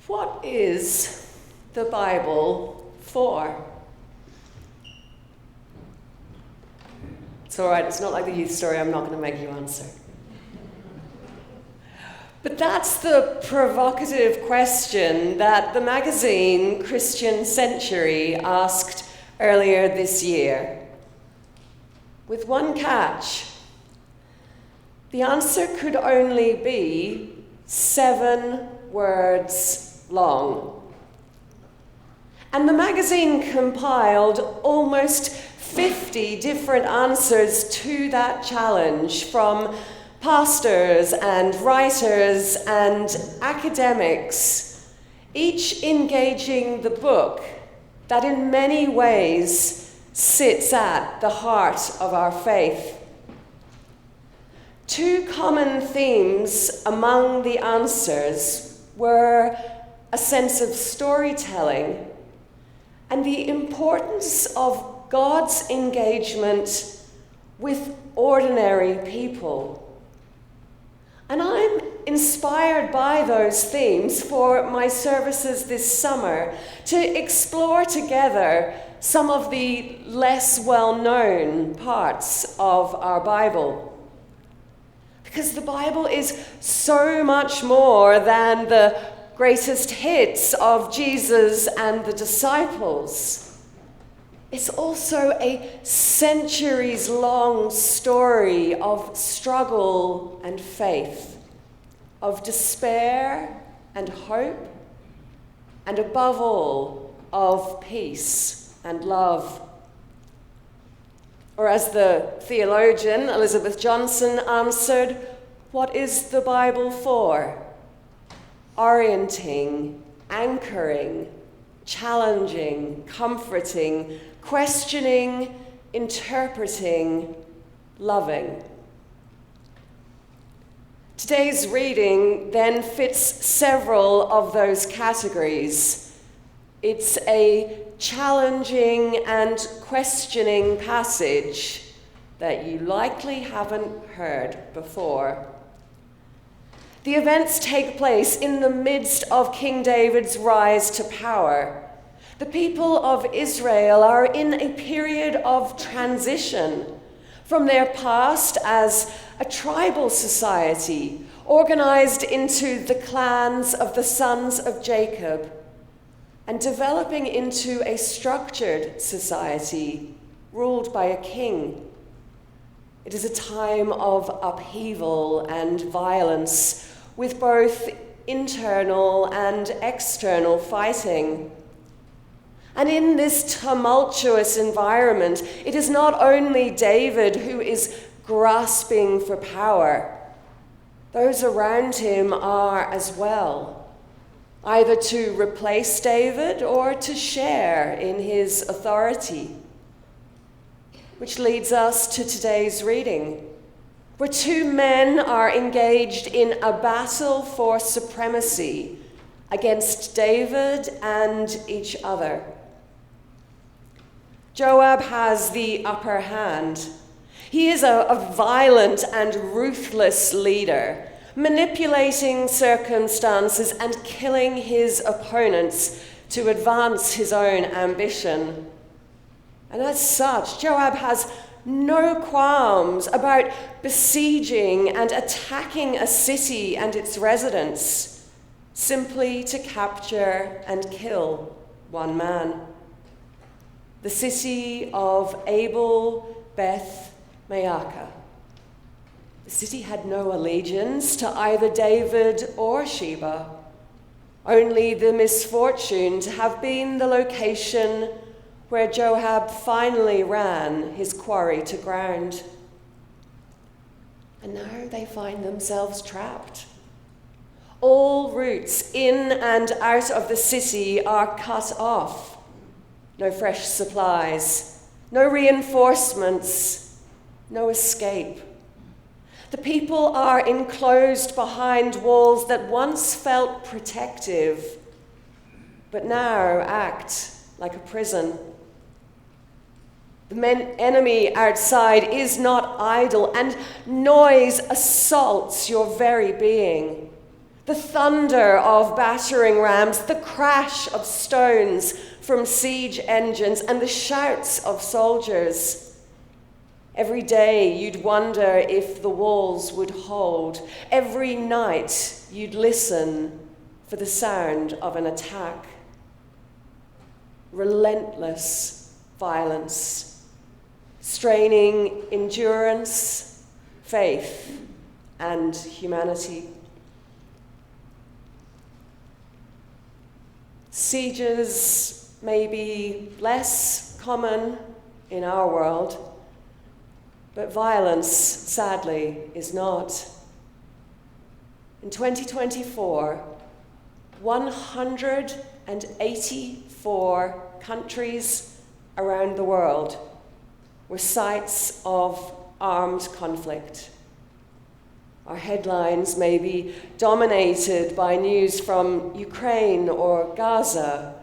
What is the Bible for? It's all right, it's not like the youth story, I'm not going to make you answer. But that's the provocative question that the magazine Christian Century asked earlier this year. With one catch. The answer could only be 7 words long. And the magazine compiled almost 50 different answers to that challenge from pastors and writers and academics, each engaging the book that in many ways sits at the heart of our faith. 2 common themes among the answers were a sense of storytelling and the importance of God's engagement with ordinary people. And I'm inspired by those themes for my services this summer to explore together some of the less well-known parts of our Bible. Because the Bible is so much more than the greatest hits of Jesus and the disciples. It's also a centuries-long story of struggle and faith, of despair and hope, and above all, of peace and love. Or as the theologian Elizabeth Johnson answered, what is the Bible for? Orienting, anchoring, challenging, comforting, questioning, interpreting, loving. Today's reading then fits several of those categories. It's a challenging and questioning passage that you likely haven't heard before. The events take place in the midst of King David's rise to power. The people of Israel are in a period of transition from their past as a tribal society organized into the clans of the sons of Jacob and developing into a structured society ruled by a king. It is a time of upheaval and violence with both internal and external fighting. And in this tumultuous environment, it is not only David who is grasping for power. Those around him are as well, either to replace David or to share in his authority. Which leads us to today's reading, where 2 men are engaged in a battle for supremacy against David and each other. Joab has the upper hand. He is a violent and ruthless leader, manipulating circumstances and killing his opponents to advance his own ambition. And as such, Joab has no qualms about besieging and attacking a city and its residents, simply to capture and kill one man. The city of Abel Beth Maacah. The city had no allegiance to either David or Sheba, only the misfortune to have been the location where Joab finally ran his quarry to ground. And now they find themselves trapped. All routes in and out of the city are cut off. No fresh supplies, no reinforcements, no escape. The people are enclosed behind walls that once felt protective, but now act like a prison. The enemy outside is not idle, and noise assaults your very being. The thunder of battering rams, the crash of stones from siege engines, and the shouts of soldiers. Every day you'd wonder if the walls would hold. Every night you'd listen for the sound of an attack. Relentless violence, straining endurance, faith, and humanity. Sieges may be less common in our world, but violence, sadly, is not. In 2024, 184 countries around the world were sites of armed conflict. Our headlines may be dominated by news from Ukraine or Gaza,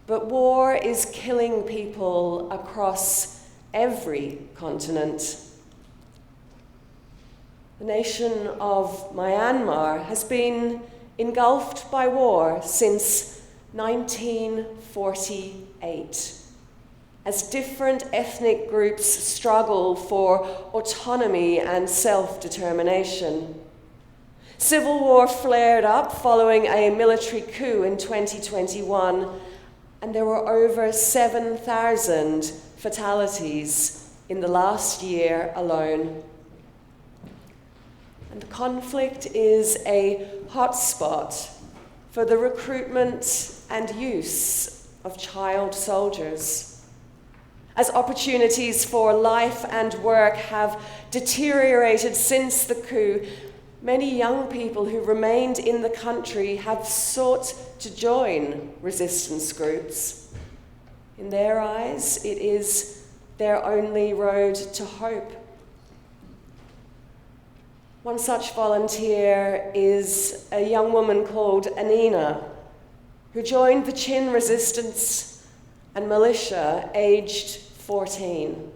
but war is killing people across every continent. The nation of Myanmar has been engulfed by war since 1948, as different ethnic groups struggle for autonomy and self-determination. Civil war flared up following a military coup in 2021, and there were over 7,000 fatalities in the last year alone. And the conflict is a hotspot for the recruitment and use of child soldiers. As opportunities for life and work have deteriorated since the coup, many young people who remained in the country have sought to join resistance groups. In their eyes, it is their only road to hope. One such volunteer is a young woman called Anina, who joined the Chin resistance and militia aged 14.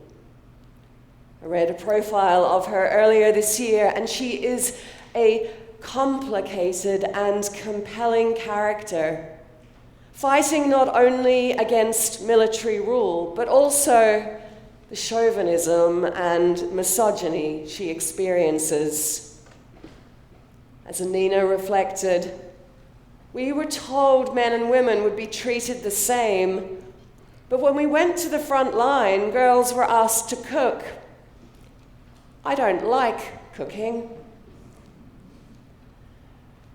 I read a profile of her earlier this year, and she is a complicated and compelling character, fighting not only against military rule, but also the chauvinism and misogyny she experiences. As Anina reflected, we were told men and women would be treated the same, but when we went to the front line, girls were asked to cook. I don't like cooking.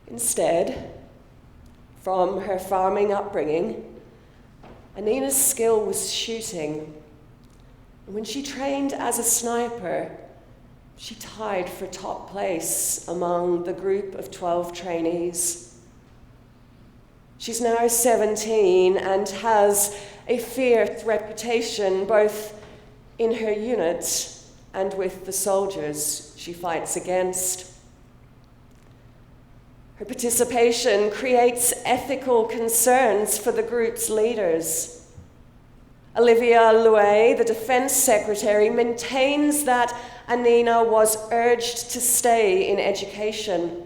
Instead, from her farming upbringing, Anina's skill was shooting. And when she trained as a sniper, she tied for top place among the group of 12 trainees. She's now 17 and has a fierce reputation both in her unit and with the soldiers she fights against. Her participation creates ethical concerns for the group's leaders. Olivia Louet, the defense secretary, maintains that Anina was urged to stay in education.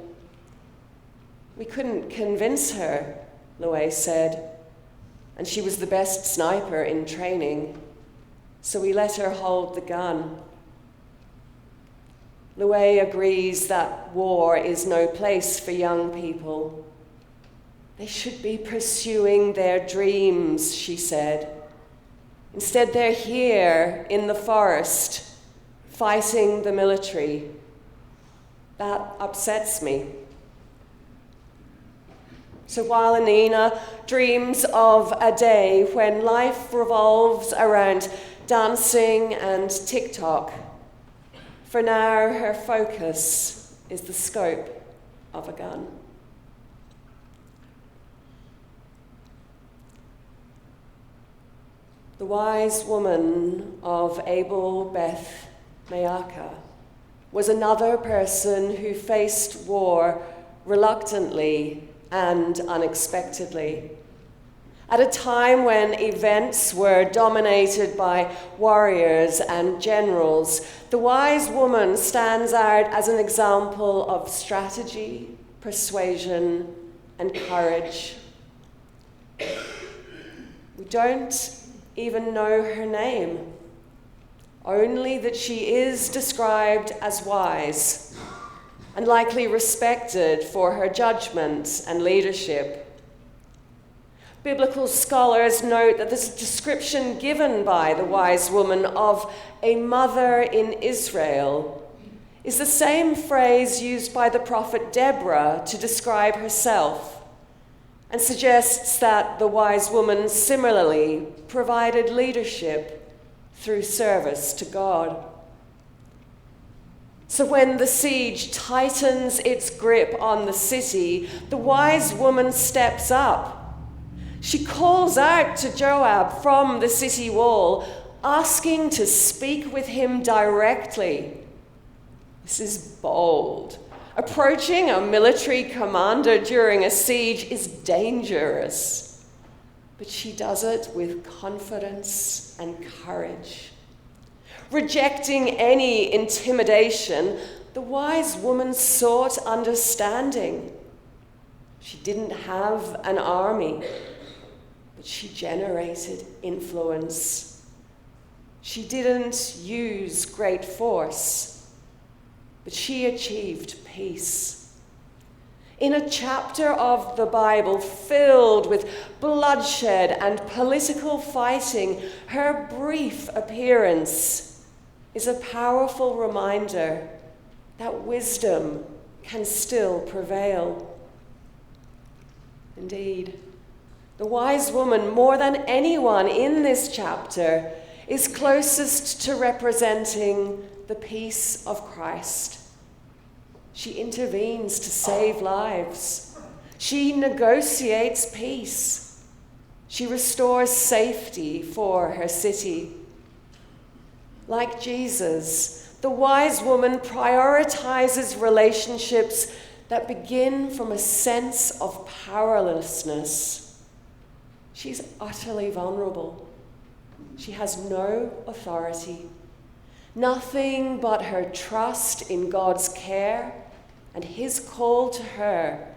We couldn't convince her, Louet said, and she was the best sniper in training, so we let her hold the gun. Louet agrees that war is no place for young people. They should be pursuing their dreams, she said. Instead, they're here in the forest, fighting the military. That upsets me. So while Anina dreams of a day when life revolves around dancing and TikTok, for now her focus is the scope of a gun. The wise woman of Abel Beth Maacah was another person who faced war reluctantly and unexpectedly. At a time when events were dominated by warriors and generals, the wise woman stands out as an example of strategy, persuasion, and courage. We don't even know her name, only that she is described as wise and likely respected for her judgment and leadership. Biblical scholars note that this description given by the wise woman of a mother in Israel is the same phrase used by the prophet Deborah to describe herself, and suggests that the wise woman similarly provided leadership through service to God. So when the siege tightens its grip on the city, the wise woman steps up. She calls out to Joab from the city wall, asking to speak with him directly. This is bold. Approaching a military commander during a siege is dangerous, but she does it with confidence and courage. Rejecting any intimidation, the wise woman sought understanding. She didn't have an army, but she generated influence. She didn't use great force, but she achieved peace. In a chapter of the Bible filled with bloodshed and political fighting, her brief appearance is a powerful reminder that wisdom can still prevail. Indeed, the wise woman, more than anyone in this chapter, is closest to representing the peace of Christ. She intervenes to save lives. She negotiates peace. She restores safety for her city. Like Jesus, the wise woman prioritizes relationships that begin from a sense of powerlessness. She's utterly vulnerable. She has no authority, nothing but her trust in God's care and his call to her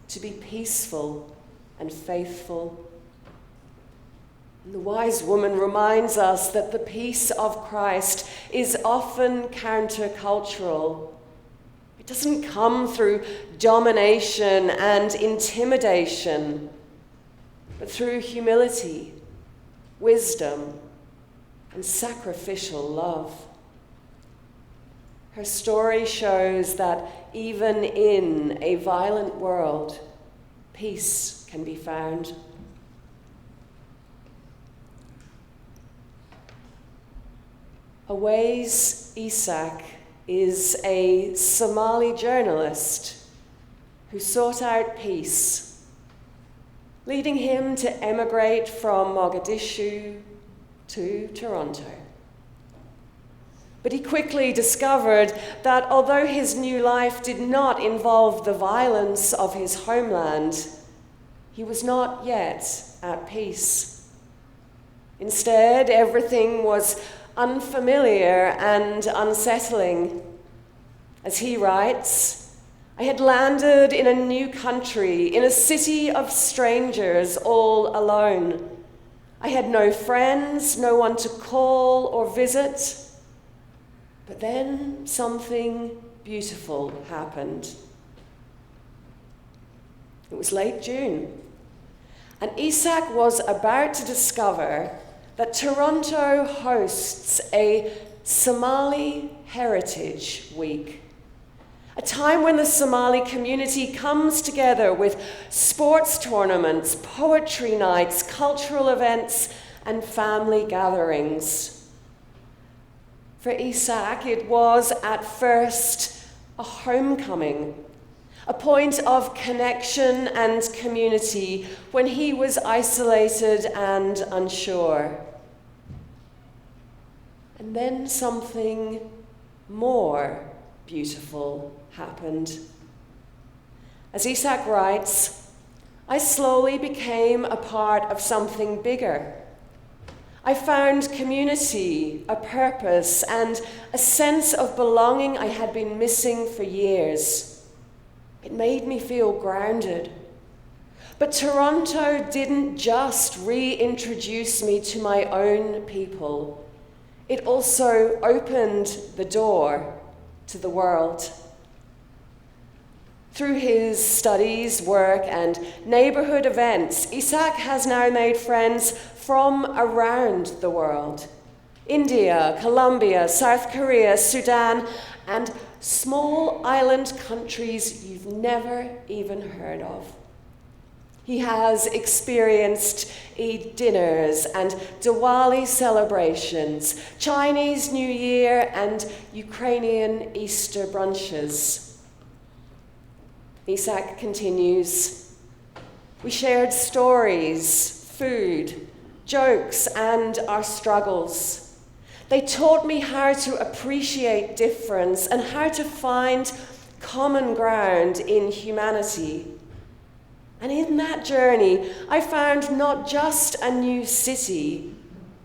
to be peaceful and faithful. And the wise woman reminds us that the peace of Christ is often countercultural. It doesn't come through domination and intimidation, but through humility, wisdom, and sacrificial love. Her story shows that even in a violent world, peace can be found. Awais Isaak is a Somali journalist who sought out peace, leading him to emigrate from Mogadishu to Toronto. But he quickly discovered that although his new life did not involve the violence of his homeland, he was not yet at peace. Instead, everything was unfamiliar and unsettling. As he writes, I had landed in a new country, in a city of strangers, all alone. I had no friends, no one to call or visit. But then something beautiful happened. It was late June, and Isaak was about to discover that Toronto hosts a Somali Heritage Week, a time when the Somali community comes together with sports tournaments, poetry nights, cultural events, and family gatherings. For Isaak, it was at first a homecoming, a point of connection and community when he was isolated and unsure. And then something more beautiful happened. As Isaak writes, I slowly became a part of something bigger. I found community, a purpose, and a sense of belonging I had been missing for years. It made me feel grounded. But Toronto didn't just reintroduce me to my own people. It also opened the door to the world. Through his studies, work, and neighborhood events, Isaac has now made friends from around the world. India, Colombia, South Korea, Sudan, and small island countries you've never even heard of. He has experienced Eid dinners and Diwali celebrations, Chinese New Year and Ukrainian Easter brunches. Isaac continues, we shared stories, food, jokes, and our struggles. They taught me how to appreciate difference and how to find common ground in humanity. And in that journey, I found not just a new city,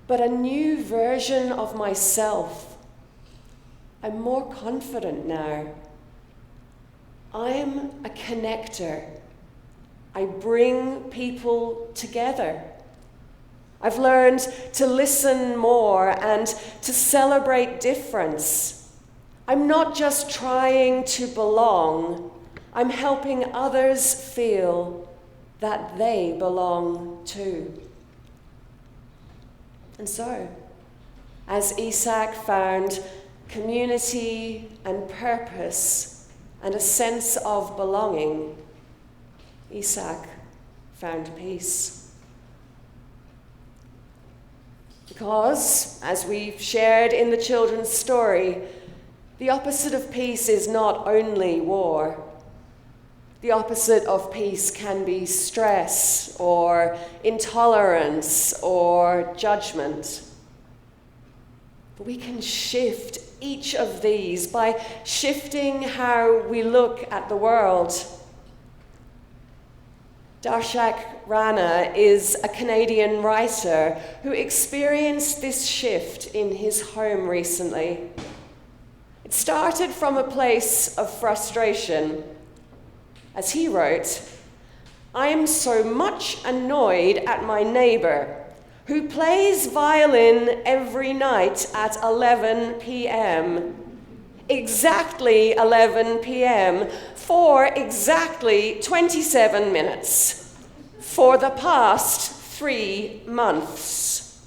but a new version of myself. I'm more confident now. I'm a connector. I bring people together. I've learned to listen more and to celebrate difference. I'm not just trying to belong, I'm helping others feel that they belong too. And so, as Isaac found community and purpose and a sense of belonging, Isaac found peace. Because, as we've shared in the children's story, the opposite of peace is not only war. The opposite of peace can be stress or intolerance or judgment. But we can shift each of these by shifting how we look at the world. Darshak Rana is a Canadian writer who experienced this shift in his home recently. It started from a place of frustration. As he wrote, I am so much annoyed at my neighbor who plays violin every night at 11 p.m. Exactly 11 p.m. for exactly 27 minutes for the past 3 months.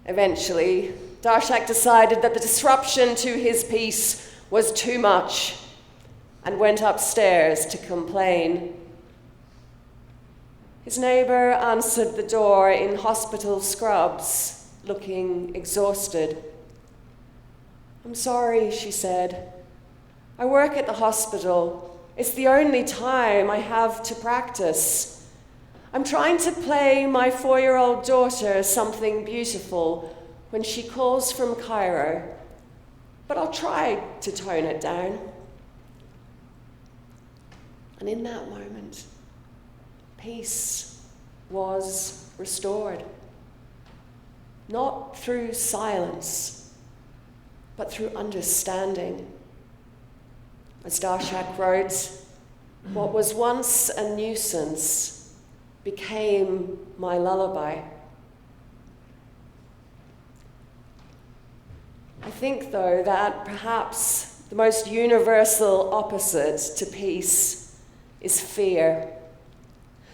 Eventually, Darshak decided that the disruption to his peace was too much and went upstairs to complain. His neighbor answered the door in hospital scrubs, looking exhausted. I'm sorry, she said. I work at the hospital. It's the only time I have to practice. I'm trying to play my 4-year-old daughter something beautiful when she calls from Cairo, but I'll try to tone it down. And in that moment, peace was restored. Not through silence, but through understanding. As Darshak wrote, what was once a nuisance became my lullaby. I think, though, that perhaps the most universal opposite to peace is fear,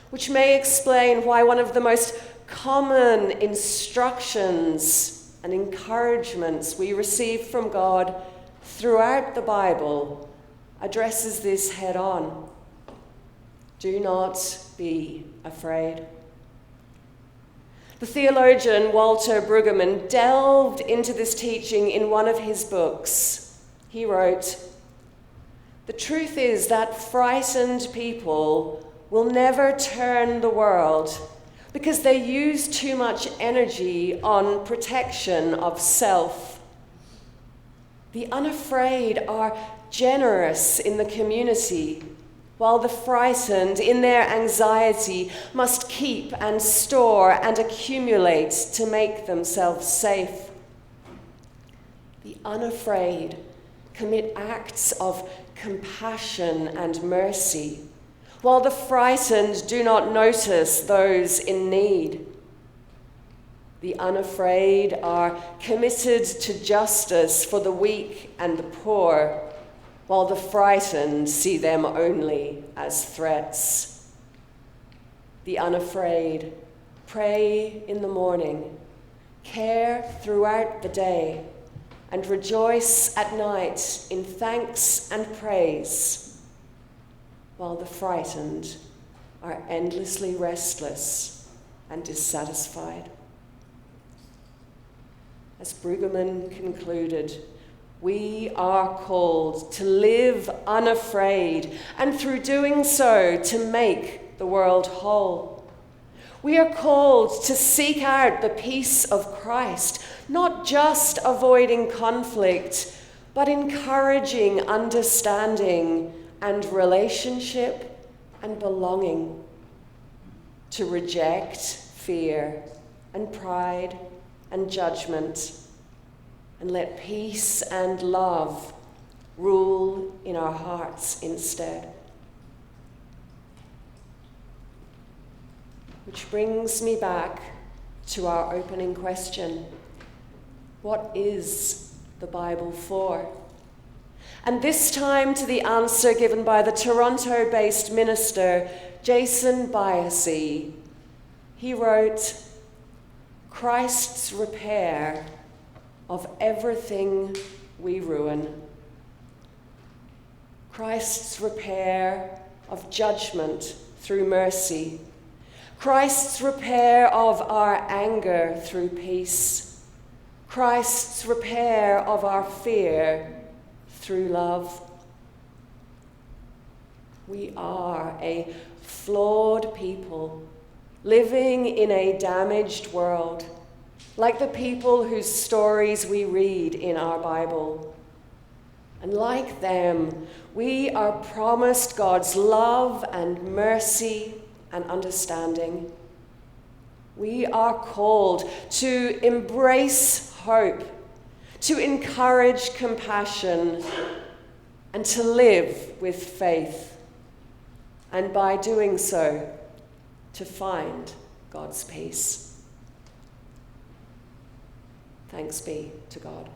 which may explain why one of the most common instructions and encouragements we receive from God throughout the Bible addresses this head on. Do not be afraid. The theologian Walter Brueggemann delved into this teaching in one of his books. He wrote, the truth is that frightened people will never turn the world because they use too much energy on protection of self. The unafraid are generous in the community, while the frightened, in their anxiety, must keep and store and accumulate to make themselves safe. The unafraid commit acts of compassion and mercy, while the frightened do not notice those in need. The unafraid are committed to justice for the weak and the poor, while the frightened see them only as threats. The unafraid pray in the morning, care throughout the day, and rejoice at night in thanks and praise, while the frightened are endlessly restless and dissatisfied. As Brueggemann concluded, we are called to live unafraid, and through doing so, to make the world whole. We are called to seek out the peace of Christ, not just avoiding conflict, but encouraging understanding and relationship and belonging, to reject fear and pride and judgment, and let peace and love rule in our hearts instead. Which brings me back to our opening question. What is the Bible for? And this time to the answer given by the Toronto-based minister Jason Biasi. He wrote, "Christ's repair of everything we ruin. Christ's repair of judgment through mercy. Christ's repair of our anger through peace. Christ's repair of our fear through love." We are a flawed people living in a damaged world, like the people whose stories we read in our Bible. And like them, we are promised God's love and mercy and understanding. We are called to embrace hope, to encourage compassion, and to live with faith. And by doing so, to find God's peace. Thanks be to God.